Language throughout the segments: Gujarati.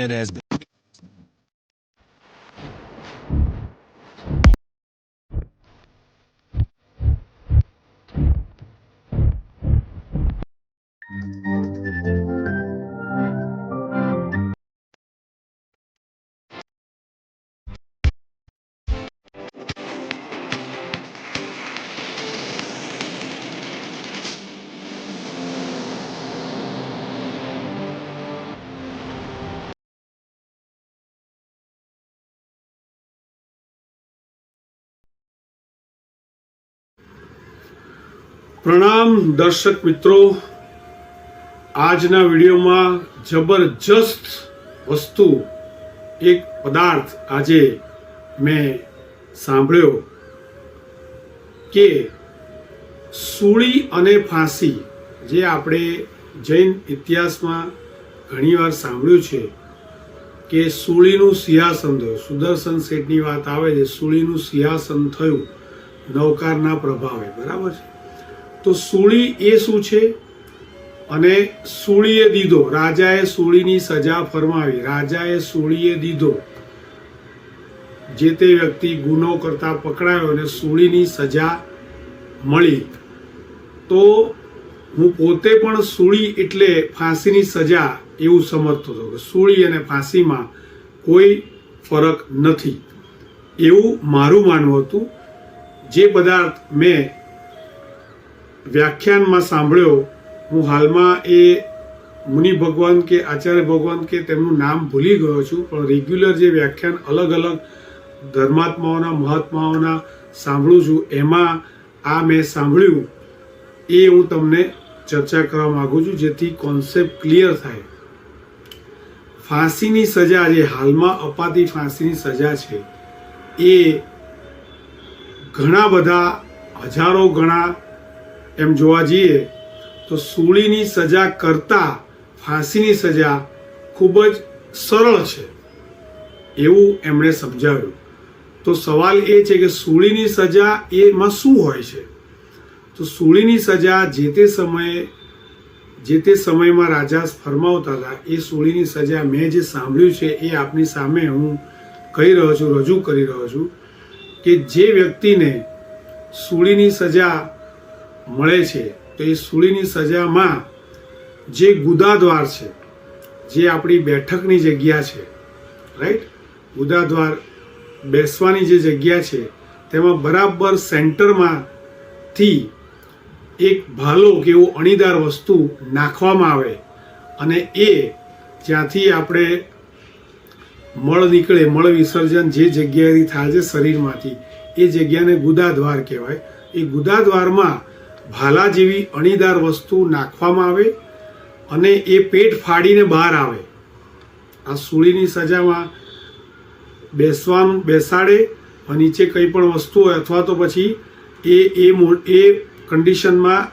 it has been. પ્રણામ દર્શક મિત્રો, આજના વિડીયોમાં જબરજસ્ત વસ્તુ એક પદાર્થ આજે મેં સાંભળ્યો કે સૂળી અને ફાંસી, જે આપણે જૈન ઇતિહાસમાં ઘણીવાર સાંભળ્યું છે કે સૂળીનું સિંહાસન થયું. સુદર્શન શેઠની વાત આવે છે, સૂળીનું સિંહાસન થયું નવકારના પ્રભાવે, બરાબર છે. તો સૂળી એ શું છે? અને સૂળીએ દીધો, રાજાએ સૂળીની સજા ફરમાવી, રાજાએ સૂળીએ દીધો, જે તે વ્યક્તિ ગુનો કરતા પકડાયો અને સૂળીની સજા મળી. તો હું પોતે પણ સૂળી એટલે ફાંસીની સજા એવું સમજતો હતો કે સૂળી અને ફાંસીમાં કોઈ ફરક નથી, એવું મારું માનવું હતું. જે પદાર્થ મેં વ્યાખ્યાનમાં સાંભળ્યો, હું હાલમાં એ મુનિ ભગવાન કે આચાર્ય ભગવાન કે તેમનું નામ ભૂલી ગયો છું, પણ રેગ્યુલર જે વ્યાખ્યાન અલગ અલગ ધર્માત્માઓના મહાત્માઓના સાંભળું છું, એમાં આ મેં સાંભળ્યું, એ હું તમને ચર્ચા કરવા માગું છું, જેથી કોન્સેપ્ટ ક્લિયર થાય. ફાંસીની સજા, જે હાલમાં અપાતી ફાંસીની સજા છે, એ ઘણા બધા હજારો ગણા એમ જોવા જઈએ તો સૂળીની સજા કરતાં ફાંસીની સજા ખૂબ જ સરળ છે, એવું એમણે સમજાવ્યું. તો સવાલ એ છે કે સૂળીની સજા એમાં શું હોય છે? તો સૂળીની સજા જે તે સમયમાં રાજા ફરમાવતા હતા, એ સૂળીની સજા મેં જે સાંભળ્યું છે એ આપની સામે હું કહી રહ્યો છું, રજૂ કરી રહ્યો છું કે જે વ્યક્તિને સૂળીની સજા મળે છે, તો એ સૂળીની સજામાં જે ગુદાદ્વાર છે, જે આપણી બેઠકની જગ્યા છે, રાઈટ, ગુદાદ્વાર બેસવાની જે જગ્યા છે, તેમાં બરાબર સેન્ટરમાંથી એક ભાલો કે એવું અણીદાર વસ્તુ નાખવામાં આવે અને એ જ્યાંથી આપણે મળ નીકળે, મળ વિસર્જન જે જગ્યાએથી થાય છે શરીરમાંથી, એ જગ્યાને ગુદાદ્વાર કહેવાય. એ ગુદાદ્વારમાં ભાલા જેવી અણીદાર વસ્તુ નાખવામાં આવે અને એ પેટ ફાડીને બહાર આવે. આ સૂળીની સજામાં બેસાડે, નીચે કંઈ પણ વસ્તુ હોય અથવા તો પછી એ કન્ડિશનમાં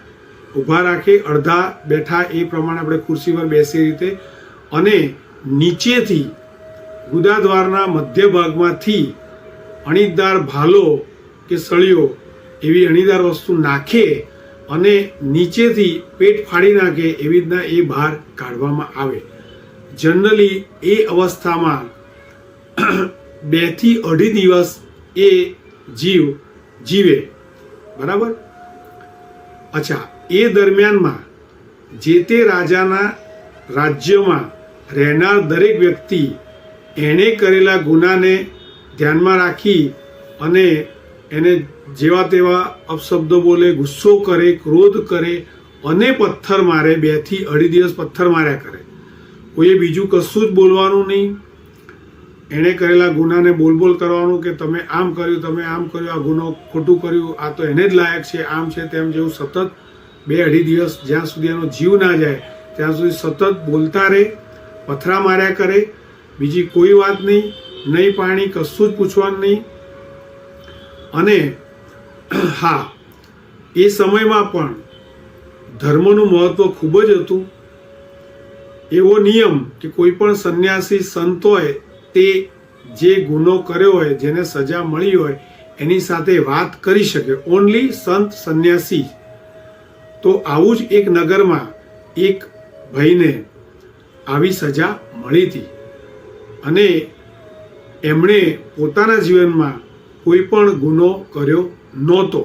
ઊભા રાખે, અડધા બેઠા એ પ્રમાણે આપણે ખુરશી પર બેસી રીતે, અને નીચેથી ગુદાદ્વારના મધ્ય ભાગમાંથી અણીદાર ભાલો કે સળીઓ એવી અણીદાર વસ્તુ નાખે અને નીચેથી પેટ ફાડી નાખે, એવી રીતના એ બહાર કાઢવામાં આવે. જનરલી એ અવસ્થામાં 2 થી 2.5 દિવસ એ જીવ જીવે, બરાબર. અચ્છા, એ દરમિયાનમાં જે તે રાજાના રાજ્યમાં રહેનાર દરેક વ્યક્તિ એણે કરેલા ગુનાને ધ્યાનમાં રાખી અને એને જેવા તેવા અપશબ્દો બોલે, ગુસ્સો કરે, ક્રોધ કરે અને પથ્થર મારે. 2 થી 2.5 દિવસ પથ્થર માર્યા કરે. કોઈએ બીજું કશું જ બોલવાનું નહીં. એણે કરેલા ગુનાને બોલ કરવાનું કે તમે આમ કર્યું, તમે આમ કર્યું, આ ગુનો ખોટું કર્યું, આ તો એને જ લાયક છે, આમ છે તેમ, જેવું સતત 2-2.5 દિવસ જ્યાં સુધી એનો જીવ ના જાય ત્યાં સુધી સતત બોલતા રહે, પથરા માર્યા કરે. બીજી કોઈ વાત નહીં, નહીં પાણી, કશું જ પૂછવાનું નહીં. અને હા, એ સમયમાં પણ ધર્મનું મહત્વ ખૂબ જ હતું. એવો નિયમ કે કોઈ પણ સંન્યાસી સંત હોય, તે જે ગુનો કર્યો હોય, જેને સજા મળી હોય, એની સાથે વાત કરી શકે, ઓનલી સંત સંન્યાસી. તો આવું જ એક નગરમાં એક ભાઈને આવી સજા મળી હતી. અને એમણે પોતાના જીવનમાં કોઈ પણ ગુનો કર્યો નહોતો.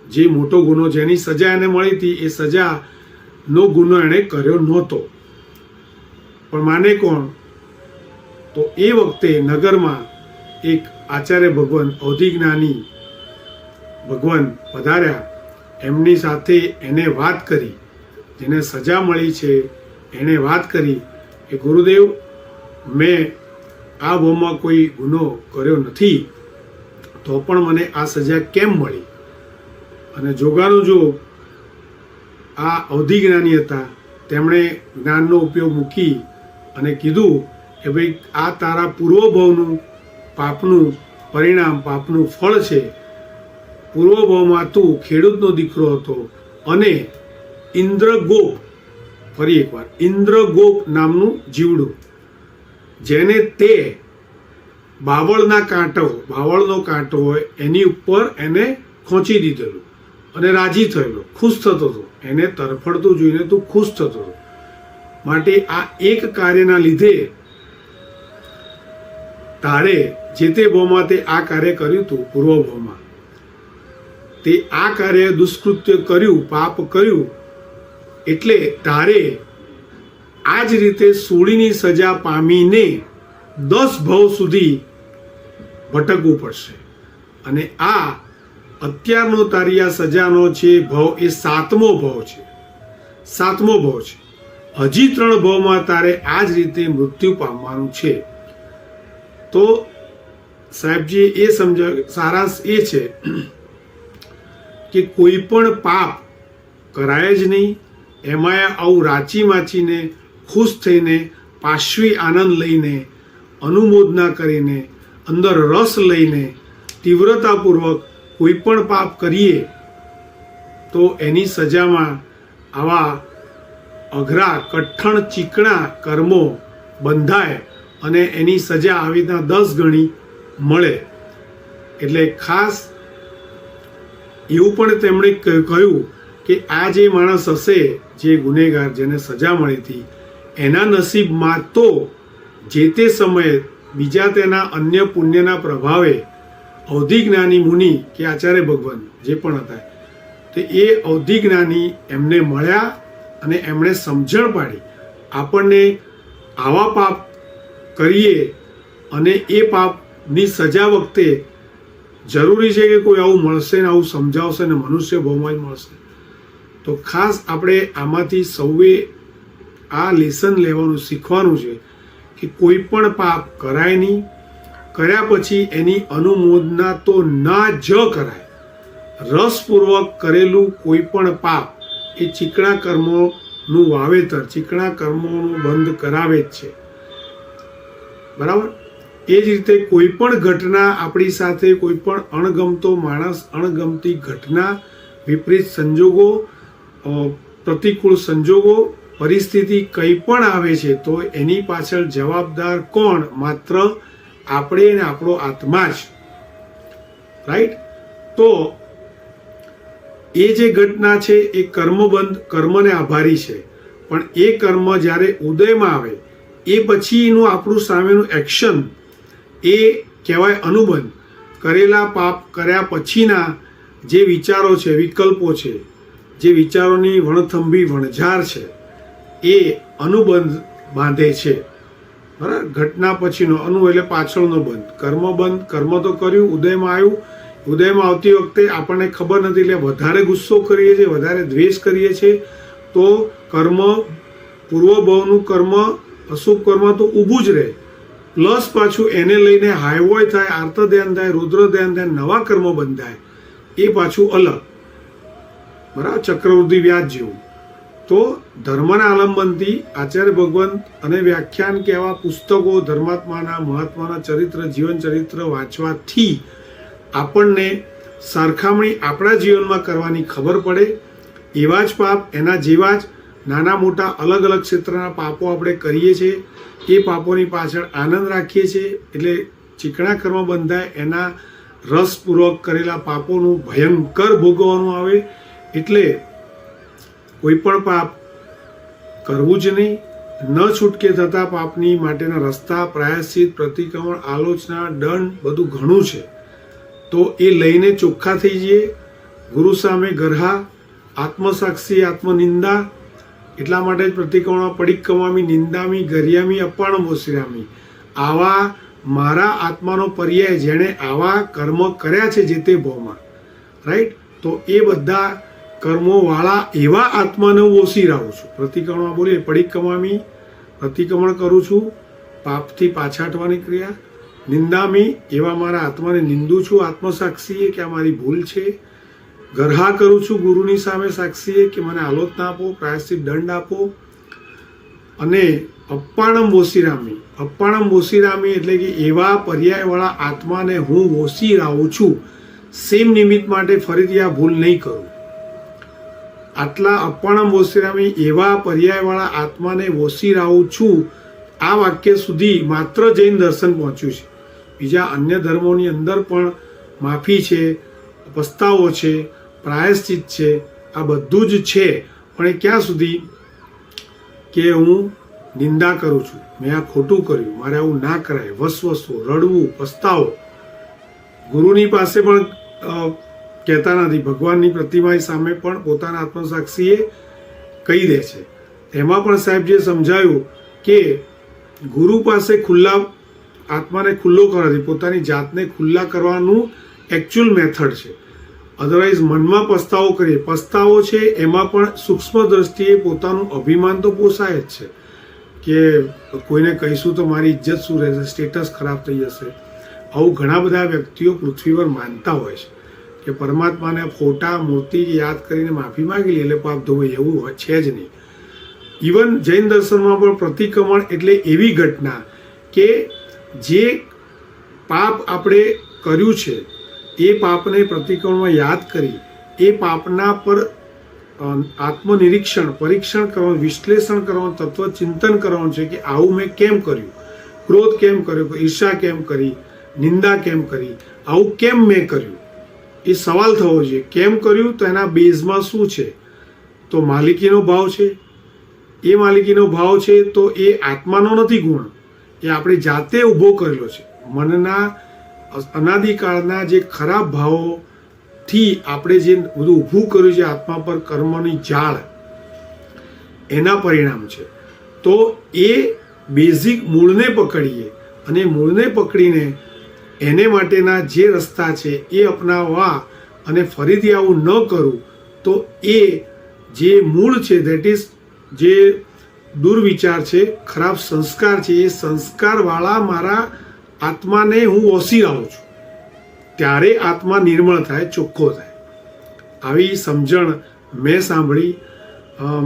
જે મોટો ગુનો જેની સજા એને મળી હતી એ સજાનો ગુનો એણે કર્યો નહોતો. પણ માને કોણ? તો એ વખતે નગરમાં એક આચાર્ય ભગવાન અવધિજ્ઞાની ભગવાન પધાર્યા. એમની સાથે એને વાત કરી, જેને સજા મળી છે એણે વાત કરી કે ગુરુદેવ, મેં આ ભાવમાં કોઈ ગુનો કર્યો નથી, તો પણ મને આ સજા કેમ મળી? અને જોગાનું જો આ અવધિજ્ઞાની હતા, તેમણે જ્ઞાનનો ઉપયોગ મૂકી અને કીધું કે ભાઈ, આ તારા પૂર્વભાવનું પાપનું પરિણામ, પાપનું ફળ છે. પૂર્વભાવમાં તું ખેડૂતનો દીકરો હતો અને ઇન્દ્રગોપ, ફરી એકવાર, ઇન્દ્રગોપ નામનું જીવડું, જેને તે બાવળનો કાંટો હોય એની ઉપર એને ખોંચી દીધેલું અને રાજી થયેલો, ખુશ થતો હતો. એને તરફડતું જોઈને તું ખુશ થતો હતો. માટે આ એક કાર્યના લીધે તારે જે તે ભાવમાં તે આ કાર્ય કર્યું હતું, પૂર્વભાવમાં તે આ કાર્ય દુષ્કૃત્ય કર્યું, પાપ કર્યું, એટલે તારે આ જ રીતે સોળીની સજા પામીને 10 ભાવ સુધી ભટકવું પડશે. અને આ અત્યારનો તારી આ સજાનો છે ભાવ, એ 7મો ભાવ છે. 7મો ભાવ છે. હજી 3 ભાવમાં તારે આ જ રીતે મૃત્યુ પામવાનું છે. તો સાહેબજી એ સારાંશ એ છે કે કોઈ પણ પાપ કરાય જ નહીં. એમાં આવું રાચી માચીને, ખુશ થઈને, પાશ્વી આનંદ લઈને, અનુમોદના કરીને, અંદર રસ લઈને, તીવ્રતાપૂર્વક કોઈ પણ પાપ કરીએ તો એની સજામાં આવા અઘરા, કઠણ, ચીકણા કર્મો બંધાય અને એની સજા આવી રીતના 10 ગણી મળે. એટલે ખાસ એવું પણ તેમણે કહ્યું કે આ જે માણસ હશે, જે ગુનેગાર, જેને સજા મળી હતી, એના નસીબમાં તો જે તે સમયે બીજા તેના અન્ય પુણ્યના પ્રભાવે અવધિજ્ઞાની મુનિ કે આચાર્ય ભગવાન જે પણ હતા, તો એ અવધિજ્ઞાની એમને મળ્યા અને એમણે સમજણ પાડી, આપણને આવા પાપ કરીએ અને એ પાપની સજા વખતે જરૂરી છે કે કોઈ આવું મળશે ને આવું સમજાવશે ને મનુષ્ય ભાવમાં જ મળશે. તો ખાસ આપણે આમાંથી સૌએ આ લેસન લેવાનું, શીખવાનું છે કે કોઈ પણ પાપ કરાય નહીં. કર્યા પછી એની અનુમોદના તો ના જ કરાય. રસપૂર્વક કરેલું કોઈ પણ પાપ એ ચીકણા કર્મોનું વાવેતર, ચીકણા કર્મોનું બંધ કરાવે જ છે. બરાબર? એ જ રીતે કોઈ પણ ઘટના આપણી સાથે, કોઈ પણ અણગમતો માણસ, અણગમતી ઘટના, વિપરીત સંજોગો, પ્રતિકૂળ સંજોગો, પરિસ્થિતિ કંઈ પણ આવે છે તો એની પાછળ જવાબદાર કોણ? માત્ર આપણે ને આપણો આત્મા જ. રાઈટ? તો એ જે ઘટના છે એ કર્મબંધ, કર્મને આભારી છે. પણ એ કર્મ જ્યારે ઉદયમાં આવે એ પછીનું આપણું સામેનું એક્શન, એ કહેવાય અનુબંધ. કરેલા પાપ કર્યા પછીના જે વિચારો છે, વિકલ્પો છે, જે વિચારોની વણથંભી વણઝાર છે, એ અનુબંધ બાંધે છે. બરાબર? ઘટના પછીનો અનુ એટલે પાછળનો બંધ. કર્મબંધ, કર્મ તો કર્યું, ઉદયમાં આવ્યું. ઉદયમાં આવતી વખતે આપણને ખબર નથી એટલે વધારે ગુસ્સો કરીએ છીએ, વધારે દ્વેષ કરીએ છીએ. તો કર્મ, પૂર્વભાવનું કર્મ, અશુભ કર્મ તો ઊભું જ રહે. પ્લસ પાછું એને લઈને હાઈવોય થાય, આર્ત ધ્યાન થાય, રુદ્ર ધ્યાન થાય, નવા કર્મ બંધાય. એ પાછું અલગ. બરાબર? ચક્રવૃદ્ધિ વ્યાજ જેવું. તો ધર્મના આલંબનથી આચાર્ય ભગવાન અને વ્યાખ્યાન કે આવા પુસ્તકો, ધર્માત્માના, મહાત્માના ચરિત્ર, જીવન ચરિત્ર વાંચવાથી આપણને સરખામણી આપણા જીવનમાં કરવાની ખબર પડે. એવા જ પાપ, એના જેવા જ નાના મોટા અલગ અલગ ક્ષેત્રના પાપો આપણે કરીએ છીએ. એ પાપોની પાછળ આનંદ રાખીએ છીએ એટલે ચીકણા કર્મ બંધાય. એના રસપૂર્વક કરેલા પાપોનું ભયંકર ભોગવવાનું આવે. એટલે કોઈ પણ પાપ કરવું જ નહીં. ન છૂટકે થતા પાપની માટેના રસ્તા, પ્રાયશ્ચિત, પ્રતિક્રમણ, આલોચના, દંડ બધું ઘણું છે. તો એ લઈને ચોખ્ખા થઈ જઈએ. ગુરુ સામે ગરહા, આત્મસાક્ષી, આત્મનિંદા. એટલા માટે જ પ્રતિક્રમણ પડિક્કમામી, નિંદામી, ગર્યામી, અપાણમ વોસિરામી. આવા મારા આત્માનો પર્યાય જેણે આવા કર્મ કર્યા છે જે તે ભાવમાં, રાઈટ, તો એ બધા કર્મોવાળા એવા આત્માને હું ઓછી રહું છું. પ્રતિક્રમણ બોલીએ પડિક્કમામી, પ્રતિક્રમણ કરું છું, પાપથી પાછા હટવાની ક્રિયા. નિંદામી, એવા મારા આત્માને નિંદું છું આત્મસાક્ષીએ કે આ મારી ભૂલ છે. ગરહા કરું છું ગુરુની સામે સાક્ષીએ કે મને આલોચના આપો, પ્રાયશ્ચિત દંડ આપો. અને અપ્પાણમ વોસિરામી, અપ્પાણમ વોસિરામી એટલે કે એવા પર્યાયવાળા આત્માને હું વોસી રાવું છું, સેમ નિમિત્ત માટે ફરીથી આ ભૂલ નહીં કરું. આટલા અપ્પાણમ વોસિરામી, એવા પર્યાયવાળા આત્માને વોસી રાવું છું. આ વાક્ય સુધી માત્ર જૈન દર્શન પહોંચ્યું છે. બીજા અન્ય ધર્મોની અંદર પણ માફી છે, પસ્તાવો છે, પ્રાયશ્ચિત છે, આ બધું જ છે. પણ એ ક્યાં સુધી કે હું નિંદા કરું છું, મેં આ ખોટું કર્યું, મારે આવું ના કરાય, વસવસો, રડવું, પસ્તાવો. ગુરુની પાસે પણ કહેતા નથી, ભગવાનની પ્રતિમા સામે પણ પોતાના આત્મસાક્ષીએ કહી દે છે. એમાં પણ સાહેબજીએ સમજાયું કે ગુરુ પાસે ખુલ્લા આત્માને ખુલ્લો કરવાથી પોતાની જાતને ખુલ્લા કરવાનું એકચ્યુઅલ મેથડ છે. અધરવાઇઝ મનમાં પસ્તાવો કરીએ, પસ્તાવો છે એમાં પણ સૂક્ષ્મ દ્રષ્ટિએ પોતાનું અભિમાન તો પોસાય જ છે કે કોઈને કહીશું તો મારી ઇજ્જત શું રહેશે, સ્ટેટસ ખરાબ થઈ જશે. આવું ઘણા બધા વ્યક્તિઓ પૃથ્વી પર માનતા હોય છે કે પરમાત્માને ફોટા મૂર્તિ યાદ કરીને માફી માંગી લે એટલે પાપ ધોવાય, એવું છે જ નહીં. ઇવન જૈન દર્શનમાં પણ પ્રતિક્રમણ એટલે એવી ઘટના કે જે પાપ આપણે કર્યું છે એ પાપને પ્રતિક્રમણમાં યાદ કરી એ પાપના પર આત્મનિરીક્ષણ, પરીક્ષણ કરવાનું, વિશ્લેષણ કરવાનું, તત્વચિંતન કરવાનું છે કે આવું મેં કેમ કર્યું, ક્રોધ કેમ કર્યો, ઈર્ષા કેમ કરી, નિંદા કેમ કરી, આવું કેમ મેં કર્યું. એ સવાલ થવો જોઈએ. કેમ કર્યું તો એના બેઝમાં શું છે? તો માલિકીનો ભાવ છે. એ માલિકીનો ભાવ છે તો એ આત્માનો નથી ગુણ, એ આપણી જાતે ઊભો કરેલો છે. મનના અનાદિકાળના જે ખરાબ ભાવોથી આપણે જે બધું ઊભું કર્યું છે આત્મા પર કર્મની જાળ, એના પરિણામ છે. તો એ બેઝિક મૂળને પકડીએ અને મૂળને પકડીને એને માટેના જે રસ્તા છે એ અપનાવવા અને ફરીથી આવું ન કરું તો એ જે મૂળ છે, દેટ ઇઝ જે દુર્વિચાર છે, ખરાબ સંસ્કાર છે, એ સંસ્કારવાળા મારા આત્માને હું ઓછી આવું છું. ત્યારે આત્મા નિર્મળ થાય, ચોખ્ખો થાય. આવી સમજણ મેં સાંભળી.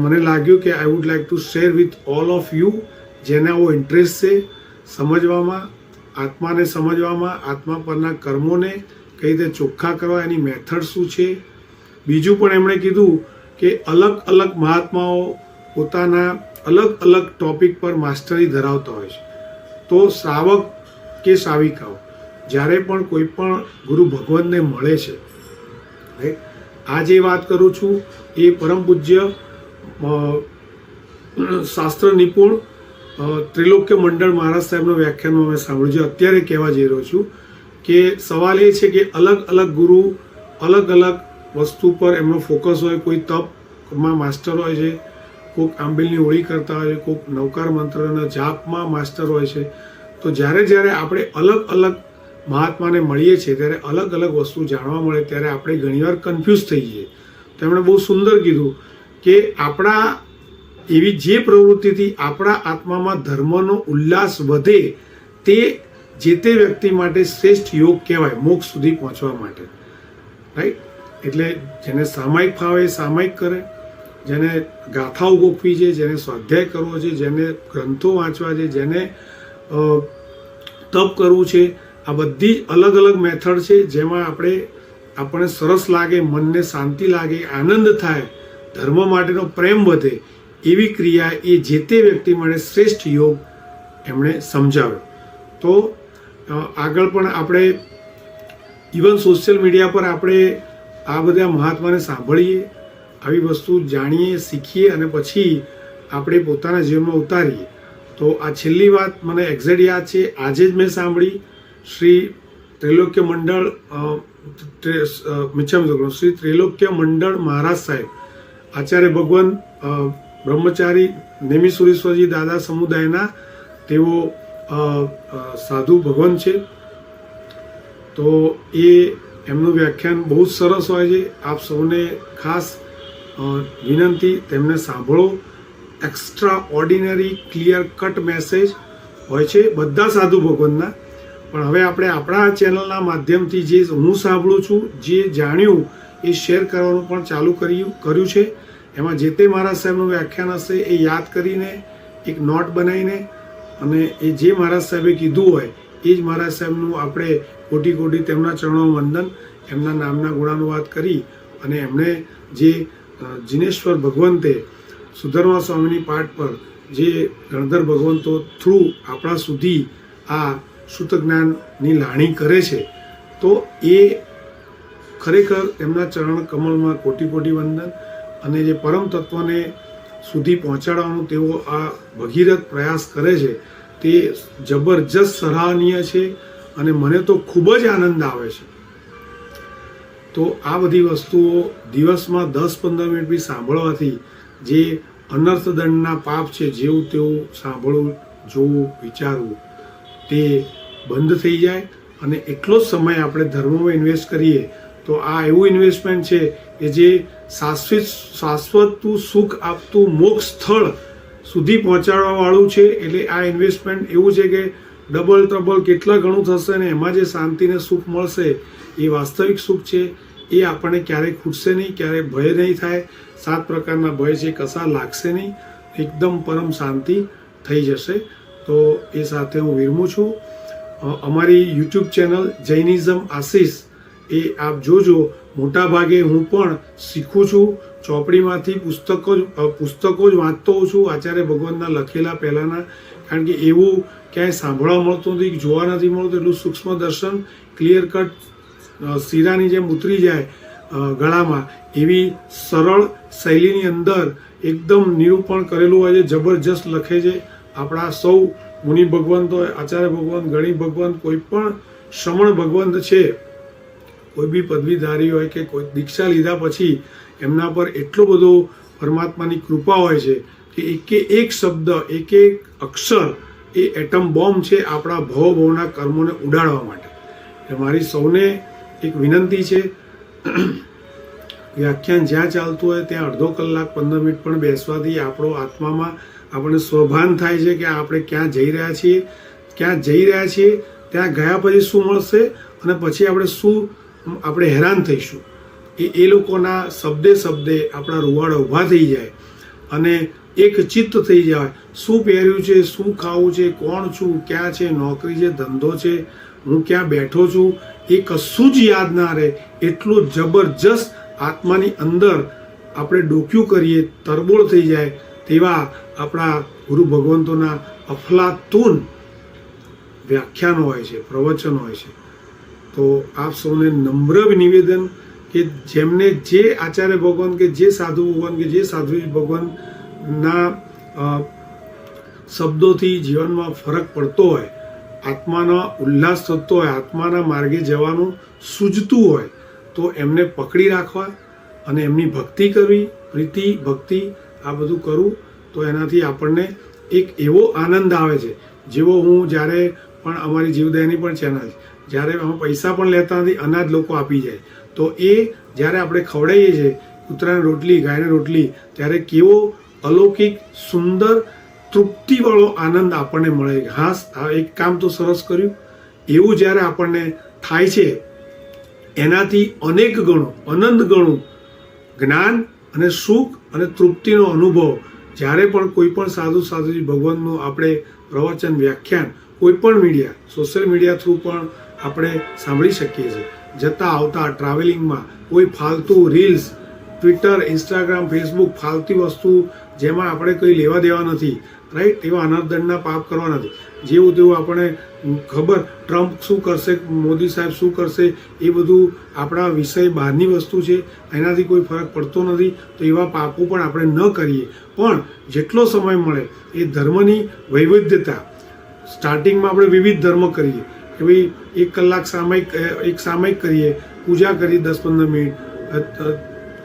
મને લાગ્યું કે I would like to share with all of you જેને આવો ઇન્ટરેસ્ટ છે સમજવામાં, આત્માને સમજવામાં, આત્મા પરના કર્મોને કઈ રીતે ચોખ્ખા કરવા, એની મેથડ શું છે. બીજું પણ એમણે કીધું કે અલગ અલગ મહાત્માઓ પોતાના અલગ અલગ ટોપિક પર માસ્ટરી ધરાવતા હોય છે. તો શ્રાવક કે શ્રાવિકાઓ જ્યારે પણ કોઈ પણ ગુરુ ભગવાનને મળે છે, આ જે વાત કરું છું એ પરમ પૂજ્ય શાસ્ત્ર નિપુણ ત્રિલોક્ય મંડળ મહારાજ સાહેબનું વ્યાખ્યાનમાં મેં સાંભળ્યું છે. અત્યારે કહેવા જઈ રહ્યો છું કે સવાલ એ છે કે અલગ અલગ ગુરુ અલગ અલગ વસ્તુ પર એમનો ફોકસ હોય. કોઈ તપમાં માસ્ટર હોય છે, કોઈક આંબીલની હોળી કરતા હોય છે, કોઈક નવકાર મંત્રના જાપમાં માસ્ટર હોય છે. તો જ્યારે જ્યારે આપણે અલગ અલગ મહાત્માને મળીએ છીએ ત્યારે અલગ અલગ વસ્તુ જાણવા મળે ત્યારે આપણે ઘણીવાર કન્ફ્યુઝ થઈ જઈએ. તો એમણે બહુ સુંદર કીધું કે આપણા એવી જે પ્રવૃત્તિથી આપણા આત્મામાં ધર્મનો ઉલ્લાસ વધે તે જે તે વ્યક્તિ માટે શ્રેષ્ઠ યોગ કહેવાય મોક્ષ સુધી પહોંચવા માટે, રાઈટ. એટલે જેને સામાયિક ફાવે સામાયિક કરે, જેને ગાથાઓ ગોખવી છે, જેને સ્વાધ્યાય કરવો છે, જેને ગ્રંથો વાંચવા છે, જેને તપ કરવું છે, આ બધી અલગ અલગ મેથડ છે જેમાં આપણને સરસ લાગે, મનને શાંતિ લાગે, આનંદ થાય, ધર્મ માટેનો પ્રેમ વધે એવી ક્રિયા એ જે તે વ્યક્તિ માટે શ્રેષ્ઠ યોગ એમણે સમજાવ્યો. તો આગળ પણ આપણે ઇવન સોશિયલ મીડિયા પર આપણે આ બધા મહાત્માને સાંભળીએ, આવી વસ્તુ જાણીએ, શીખીએ અને પછી આપણે પોતાના જીવનમાં ઉતારીએ. તો આ છેલ્લી વાત મને એક્ઝેક્ટ યાદ છે, આજે જ મેં સાંભળી. શ્રી ત્રૈલોક્ય મંડળ શ્રી ત્રૈલોક્ય મંડળ મહારાજ સાહેબ આચાર્ય ભગવાન બ્રહ્મચારી નેમિસુરીશ્વરજી દાદા સમુદાયના તેઓ સાધુ ભગવાન છે. તો એ એમનું વ્યાખ્યાન બહુ જ સરસ હોય છે. આપ સૌને ખાસ વિનંતી, તેમને સાંભળો. Extra ordinary clear cut message હોય છે બધા સાધુ ભગવાનના. પણ હવે આપણે આપણા ચેનલના માધ્યમથી જે હું સાંભળું છું, જે જાણ્યું એ શેર કરવાનું પણ ચાલુ કર્યું છે. એમાં જે તે મહારાજ સાહેબનું વ્યાખ્યાન હશે એ યાદ કરીને એક નોટ બનાવીને અને એ જે મહારાજ સાહેબે કીધું હોય એ જ મહારાજ સાહેબનું આપણે કોટી કોટી તેમના ચરણોમાં વંદન, એમના નામના ગુણાનુવાદ કરી અને એમણે જે જિનેશ્વર ભગવંતે સુધર્મા સ્વામીની પાઠ પર જે ગણધર ભગવંતો થ્રુ આપણા સુધી આ શુદ્ધ જ્ઞાનની લાણી કરે છે, તો એ ખરેખર એમના ચરણ કમળમાં કોટી કોટી વંદન. અને જે પરમ તત્વને સુધી પહોંચાડવાનું તેઓ આ ભગીરથ પ્રયાસ કરે છે તે જબરજસ્ત સરાહનીય છે અને મને તો ખૂબ જ આનંદ આવે છે. તો આ બધી વસ્તુઓ દિવસમાં 10-15 મિનિટ બી સાંભળવાથી જે અનર્થ દંડના પાપ છે, જેવું તેવું સાંભળવું, જોવું, વિચારવું, તે બંધ થઈ જાય અને એટલો જ સમય આપણે ધર્મમાં ઇન્વેસ્ટ કરીએ તો આ એવું ઇન્વેસ્ટમેન્ટ છે કે જે શાશ્વત સુખ આપતું મોક્ષ સ્થળ સુધી પહોંચાડવાવાળું છે. એટલે આ ઇન્વેસ્ટમેન્ટ એવું છે કે ડબલ ટ્રબલ કેટલા ઘણું થશે ને એમાં જે શાંતિને સુખ મળશે એ વાસ્તવિક સુખ છે. એ આપણને ક્યારેય ખૂટશે નહીં, ક્યારેય ભય નહીં થાય. 7 પ્રકારના ભય છે, કશા લાગશે નહીં, એકદમ પરમ શાંતિ થઈ જશે. તો એ સાથે હું વિરમું છું. અમારી યુટ્યુબ ચેનલ જૈનિઝમ આશીષ એ આપ જોજો. મોટા ભાગે હું પણ શીખું છું, ચોપડીમાંથી પુસ્તકો જ વાંચતો હોઉં છું, આચાર્ય ભગવાનના લખેલા પહેલાંના. કારણ કે એવું ક્યાંય સાંભળવા મળતું નથી, જોવા નથી મળતું. એટલું સૂક્ષ્મ દર્શન, ક્લિયર કટ, શીરાની જેમ ઉતરી જાય ગળામાં એવી સરળ શૈલીની અંદર એકદમ નિરૂપણ કરેલું હોય છે. જબરજસ્ત લખે છે. આપણા સૌ મુનિ ભગવંત હોય, આચાર્ય ભગવંત, ગણિત ભગવંત, કોઈ પણ શ્રમણ ભગવંત છે, કોઈ બી પદવીધારી હોય કે કોઈ દીક્ષા લીધા પછી એમના પર એટલો બધો પરમાત્માની કૃપા હોય છે કે એક શબ્દ, એક અક્ષર એ એટમ બોમ્બ છે આપણા ભવના કર્મોને ઉડાડવા માટે. એટલે મારી સૌને એક વિનંતી છે, વ્યાખ્યાન જ્યાં ચાલતું હોય ત્યાં અડધો કલાક 15 મિનિટ પણ બેસવાથી આપણો આત્મામાં આપણને સ્વભાન થાય છે કે આપણે ક્યાં જઈ રહ્યા છીએ, ત્યાં ગયા પછી શું મળશે અને પછી આપણે હેરાન થઈશું. એ લોકોના શબ્દે આપણા રૂવાડા ઊભા થઈ જાય અને એક ચિત્ત થઈ જાય. શું પહેર્યું છે, શું ખાવું છે, કોણ છું, ક્યાં છે, નોકરી છે, ધંધો છે, હું ક્યાં બેઠો છું, એ કશું જ યાદ ના રહે. એટલું જબરજસ્ત આત્માની અંદર આપણે ડોક્યું કરીએ, તરબોળ થઈ જાય તેવા આપણા ગુરુ ભગવંતોના અફલાતુન વ્યાખ્યાનો હોય છે, પ્રવચનો હોય છે. તો આપ સૌને નમ્ર નિવેદન કે જેમને જે આચાર્ય ભગવાન કે જે સાધુ ભગવાન કે જે સાધ્વી ભગવાનના શબ્દોથી જીવનમાં ફરક પડતો હોય, આત્માનો ઉલ્લાસ થતો હોય, આત્માના માર્ગે જવાનું સૂઝતું હોય, તો એમને પકડી રાખવા અને એમની ભક્તિ કરવી, પ્રીતિ ભક્તિ આ બધું કરવું. તો એનાથી આપણને એક એવો આનંદ આવે છે જેવો હું જ્યારે પણ અમારી જીવદયાની પણ ચેનલ છે, જ્યારે અમે પૈસા પણ લેતા નથી, અનાજ લોકો આપી જાય, તો એ જ્યારે આપણે ખવડાવીએ છીએ કૂતરાને રોટલી, ગાયને રોટલી, ત્યારે કેવો અલૌકિક સુંદર તૃપ્તિવાળો આનંદ આપણને મળે. હા, આ એક કામ તો સરસ કર્યું એવું જ્યારે આપણને થાય છે, એનાથી અનેક ગણું, અનંત ગણું જ્ઞાન અને સુખ અને તૃપ્તિનો અનુભવ જ્યારે પણ કોઈ પણ સાધુજી ભગવાનનું આપણે પ્રવચન, વ્યાખ્યાન કોઈ પણ મીડિયા, સોશિયલ મીડિયા થ્રુ પણ આપણે સાંભળી શકીએ છીએ. જતા આવતા ટ્રાવેલિંગમાં કોઈ ફાલતુ રીલ્સ ટ્વિટર, ઇન્સ્ટાગ્રામ, ફેસબુક ફાલતી વસ્તુ જેમાં આપણે કંઈ લેવા દેવા નથી, રાઈટ? એવા અનર્થદંડના પાપ કરવા નથી. જેવું તેવું આપણે ખબર ટ્રમ્પ શું કરશે, મોદી સાહેબ શું કરશે, એ બધું આપણા વિષય બહારની વસ્તુ છે, એનાથી કોઈ ફરક પડતો નથી. તો એવા પાપો પણ આપણે ન કરીએ. પણ જેટલો સમય મળે એ ધર્મની વૈવિધ્યતા, સ્ટાર્ટિંગમાં આપણે વિવિધ ધર્મ કરીએ કે ભાઈ 1 કલાક સામયિક કરીએ, પૂજા કરીએ 10-15 મિનિટ,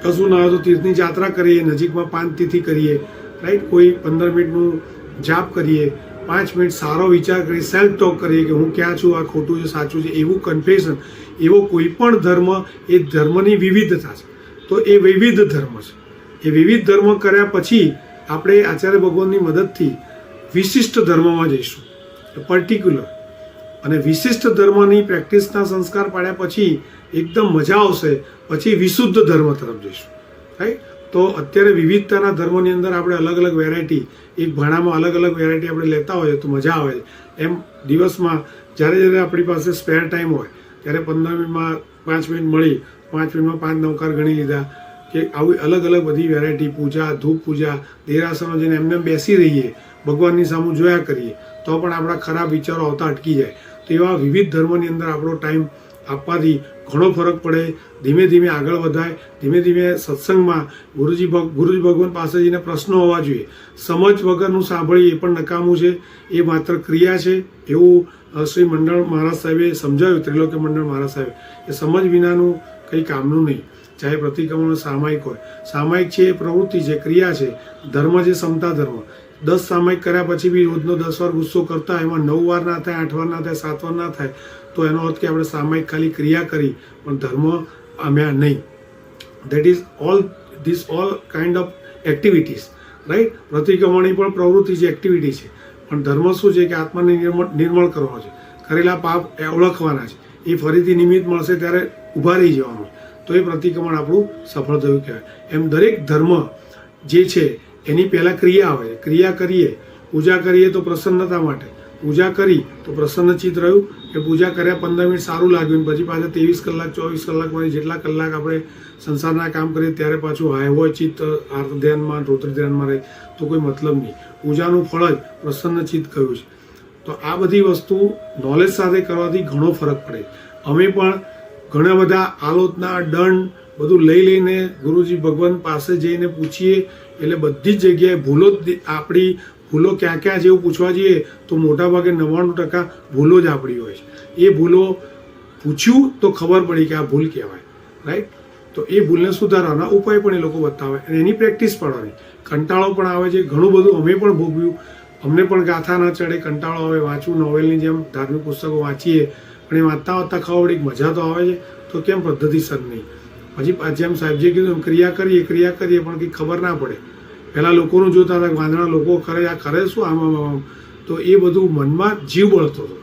કશું ના હોય તો તીર્થની યાત્રા કરીએ, નજીકમાં 5 તિથિ કરીએ, રાઈટ? કોઈ 15 મિનિટનું જાપ કરીએ, 5 મિનિટ સારો વિચાર કરીએ, સેલ્ફ ટોક કરીએ કે હું ક્યાં છું, આ ખોટું છે, સાચું છે, એવું કન્ફેશન. એવો કોઈ પણ ધર્મ એ ધર્મની વિવિધતા છે. તો એ વિવિધ ધર્મ છે. એ વિવિધ ધર્મ કર્યા પછી આપણે આચાર્ય ભગવાનની મદદથી વિશિષ્ટ ધર્મમાં જઈશું, પર્ટિક્યુલર. અને વિશિષ્ટ ધર્મની પ્રેક્ટિસના સંસ્કાર પાડ્યા પછી એકદમ મજા આવશે, પછી વિશુદ્ધ ધર્મ તરફ જઈશું, રાઈટ? તો અત્યારે વિવિધતાના ધર્મોની અંદર આપણે અલગ અલગ વેરાયટી, એક ભાણામાં અલગ અલગ વેરાયટી આપણે લેતા હોઈએ તો મજા આવે છે. એમ દિવસમાં જ્યારે જ્યારે આપણી પાસે સ્પેર ટાઈમ હોય ત્યારે 15 મિનિટમાં 5 મિનિટ મળી, 5 મિનિટમાં 5 નવકાર ગણી લીધા કે આવી અલગ અલગ બધી વેરાયટી, પૂજા, ધૂપ પૂજા, દેરાસરો જઈને એમને બેસી રહીએ, ભગવાનની સામે જોયા કરીએ તો પણ આપણા ખરાબ વિચારો આવતા અટકી જાય. તો એવા વિવિધ ધર્મોની અંદર આપણો ટાઈમ આપવાથી ઘણો ફરક પડે. ધીમે ધીમે આગળ વધાય. ધીમે ધીમે સત્સંગમાં ગુરુજી ભગવાન પાસે જઈને પ્રશ્નો હોવા જોઈએ. સમજ વગરનું સાંભળી એ પણ નકામું છે, એ માત્ર ક્રિયા છે, એવું શ્રી મંડળ મહારાજ સાહેબે સમજાવ્યું, ત્રિલોક્ય મંડળ મહારાજ સાહેબે. એ સમજ વિનાનું કંઈ કામનું નહીં. ચાહે પ્રતિક્રમણ સામાયિક હોય, સામાયિક છે એ પ્રવૃત્તિ છે, ક્રિયા છે. ધર્મ છે સમતા ધર્મ. 10 સામાયિક કર્યા પછી બી રોજનો 10 વાર ગુસ્સો કરતા, એમાં 9 વાર ના થાય, 8 વાર ના થાય, 7 વાર ના થાય, તો એનો અર્થ કે આપણે સામાયિક ખાલી ક્રિયા કરી પણ ધર્મ પામ્યા નહીં. That is all kind of activities, right? પ્રતિક્રમણની પણ પ્રવૃત્તિ છે, એક્ટિવિટી છે. પણ ધર્મ શું છે કે આત્માને નિર્મળ કરવાનો છે, કરેલા પાપ ઓળખવાના છે, એ ફરીથી નિમિત્ત મળશે ત્યારે ઊભા રહી જવાનું. તો એ પ્રતિક્રમણ આપણું સફળ થયું કહેવાય. એમ દરેક ધર્મ જે છે એની પહેલાં ક્રિયા આવે છે. ક્રિયા કરીએ, પૂજા કરીએ તો પ્રસન્નતા માટે, પૂજા કરી તો પ્રસન્નચિત્ત રહ્યું કે પૂજા કર્યા 15 મિનિટ સારું લાગ્યું, પછી પાછા 23 કલાક 24 કલાકમાં જેટલા કલાક આપણે સંસારના કામ કરીએ ત્યારે પાછું હાય હોય ચિત્ત આર્ત ધ્યાનમાં, રૌદ્ર ધ્યાનમાં રહે તો કોઈ મતલબ નહીં. પૂજાનું ફળ જ પ્રસન્નચિત્ત કહ્યું છે. તો આ બધી વસ્તુ નોલેજ સાથે કરવાથી ઘણો ફરક પડે. અમે પણ ઘણા બધા આલોચના, દંડ બધું લઈને ગુરુજી ભગવાન પાસે જઈને પૂછીએ, એટલે બધી જ જગ્યાએ ભૂલો જ આપણી, ભૂલો ક્યાં ક્યાં જેવું પૂછવા જઈએ તો મોટાભાગે 99% ભૂલો જ આપણી હોય છે. એ ભૂલો પૂછ્યું તો ખબર પડી કે આ ભૂલ કહેવાય, રાઈટ? તો એ ભૂલને સુધારવાના ઉપાય પણ એ લોકો બતાવે અને એની પ્રેક્ટિસ પાડવાની. કંટાળો પણ આવે છે, ઘણું બધું અમે પણ ભોગવ્યું. અમને પણ ગાથા ન ચડે, કંટાળો આવે, વાંચવું, નોવેલની જેમ ધાર્મિક પુસ્તકો વાંચીએ પણ એ વાંચતા વાંચતા ખબર પડી મજા તો આવે છે, તો કેમ પદ્ધતિસર નહીં? પછી જેમ સાહેબજીએ કીધું ક્રિયા કરીએ પણ કંઈ ખબર ના પડે. પહેલાં લોકોનું જોતા હતા, વાંદણા લોકો કરે, આ કરે શું આમ, તો એ બધું મનમાં જીવ બળતો હતો.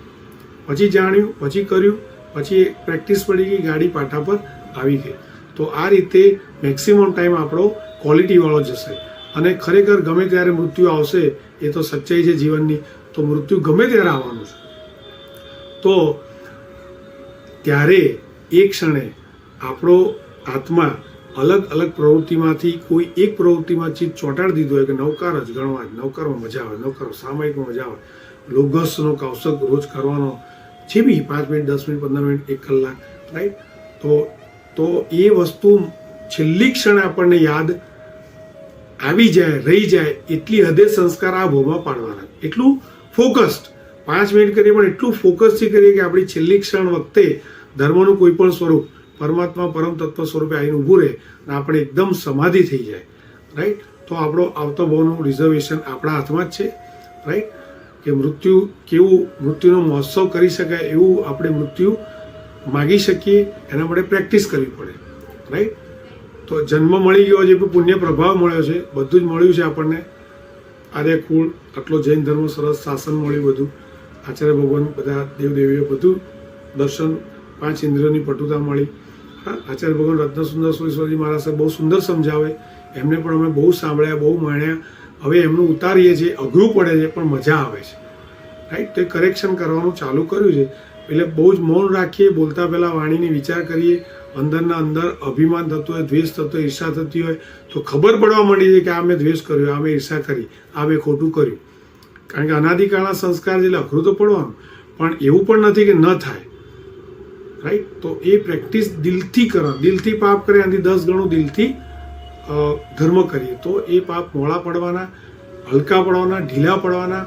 પછી જાણ્યું, પછી કર્યું, પછી પ્રેક્ટિસ પડી ગઈ, ગાડી પાટા પર આવી ગઈ. તો આ રીતે મેક્સિમમ ટાઈમ આપણો ક્વોલિટીવાળો જશે. અને ખરેખર ગમે ત્યારે મૃત્યુ આવશે, એ તો સચ્ચાઈ છે જીવનની. તો મૃત્યુ ગમે ત્યારે આવવાનું છે. તો ત્યારે એ ક્ષણે આપણો આત્મા અલગ અલગ પ્રવૃત્તિમાંથી કોઈ એક પ્રવૃત્તિમાં ચિત્ત ચોંટાડી દીધું હોય કે નવકાર જ ગણવા, નવકારમાં મજા આવે, નવકાર સામાયિકમાં મજા આવે, લોગસનો કૌશક રોજ કરવાનો, જે બી 5 મિનિટ, 10 મિનિટ, 15 મિનિટ, 1 કલાક, રાઈટ? તો એ વસ્તુ છેલ્લી ક્ષણે આપણને યાદ આવી જાય, રહી જાય, એટલી હદે સંસ્કાર આ ભોમાં પાડવાના. એટલું ફોકસ્ડ 5 મિનિટ કરીએ પણ એટલું ફોકસથી કરીએ કે આપણી છેલ્લી ક્ષણ વખતે ધર્મનું કોઈ પણ સ્વરૂપ, પરમાત્મા પરમ તત્વ સ્વરૂપે આવીને ઊભું રહે અને આપણે એકદમ સમાધિ થઈ જાય, રાઈટ? તો આપણો આવતો ભાવનું રિઝર્વેશન આપણા હાથમાં જ છે, રાઈટ? કે મૃત્યુ કેવું, મૃત્યુનો મહોત્સવ કરી શકાય એવું આપણે મૃત્યુ માગી શકીએ, એના માટે પ્રેક્ટિસ કરવી પડે, રાઈટ? તો જન્મ મળી ગયો છે, પુણ્ય પ્રભાવ મળ્યો છે, બધું જ મળ્યું છે આપણને. આર્યકુળ, આટલો જૈન ધર્મ સરસ, શાસન મળ્યું, બધું આચાર્ય ભગવાન, બધા દેવદેવીઓ, બધું દર્શન, 5 ઇન્દ્રિયોની પટુતા મળી. આચાર્ય ભગવાન રત્નસુંદર સુરેશ્વરજી મહારાજ બહુ સુંદર સમજાવે, એમને પણ અમે બહુ સાંભળ્યા, બહુ માણ્યા. હવે એમનું ઉતારીએ છીએ, અઘરું પડે છે પણ મજા આવે છે, રાઈટ? તો એ કરેક્શન કરવાનું ચાલુ કર્યું છે. એટલે બહુ જ મૌન રાખીએ, બોલતા પહેલાં વાણીને વિચાર કરીએ. અંદરના અંદર અભિમાન થતું હોય, દ્વેષ થતો હોય, ઈર્ષા થતી હોય તો ખબર પડવા માંડી છે કે આ મેં દ્વેષ કર્યો, આ મેં ઈર્ષા કરી, આ મેં ખોટું કર્યું. કારણ કે અનાદિકાળના સંસ્કાર એટલે અઘરું તો પડવાનું, પણ એવું પણ નથી કે ન થાય. રાઈટ? તો એ પ્રેક્ટિસ દિલથી કરો, દિલથી પાપ કરે આનાથી 10 ગણું દિલથી ધર્મ કરીએ તો એ પાપ મોડા પડવાના, હલકા પડવાના, ઢીલા પડવાના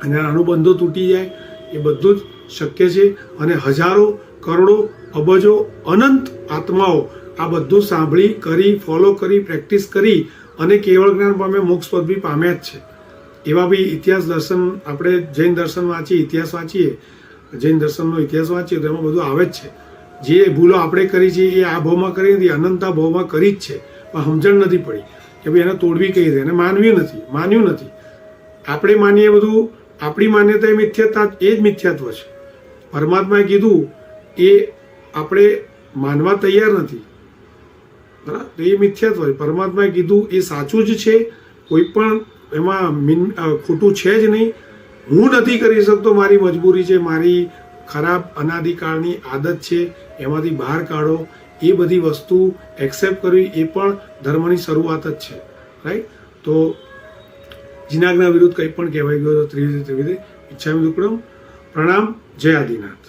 અને અનુબંધો તૂટી જાય, એ બધું જ શક્ય છે. અને હજારો, કરોડો, અબજો, અનંત આત્માઓ આ બધું સાંભળી, કરી, ફોલો કરી, પ્રેક્ટિસ કરી અને કેવળ જ્ઞાન પામે, મોક્ષ પદ બી પામ્યા જ છે. એવા બી ઇતિહાસ દર્શન, આપણે જૈન દર્શન વાંચીએ, ઇતિહાસ વાંચીએ, જૈન દર્શનનો ઇતિહાસ વાંચીએ તો એમાં બધું આવે જ છે. જે ભૂલો આપણે કરી છે એ આ ભાવમાં કરી નથી, અનંતા ભાવમાં કરી જ છે, પણ સમજણ નથી પડી કે ભાઈ એને તોડવી કઈ રીતે, એને માન્યું નથી. આપણે માનીએ બધું, આપણી માન્યતા એ મિથ્યાત્વ, એ જ મિથ્યાત્વ છે. પરમાત્માએ કીધું એ આપણે માનવા તૈયાર નથી, બરાબર? તો એ મિથ્યાત્વ છે. પરમાત્માએ કીધું એ સાચું જ છે, કોઈ પણ એમાં ખોટું છે જ નહીં. હું નથી કરી શકતો, મારી મજબૂરી છે, મારી ખરાબ અનાદિકાળની આદત છે, એમાંથી બહાર કાઢો. એ બધી વસ્તુ એક્સેપ્ટ કરવી એ પણ ધર્મની શરૂઆત જ છે. રાઈટ? તો જીનાજ્ઞા વિરુદ્ધ કંઈ પણ કહેવાય ગયો તો ત્રિવિધે ઈચ્છામિ દુક્કડમ. પ્રણામ. જય આદિનાથ.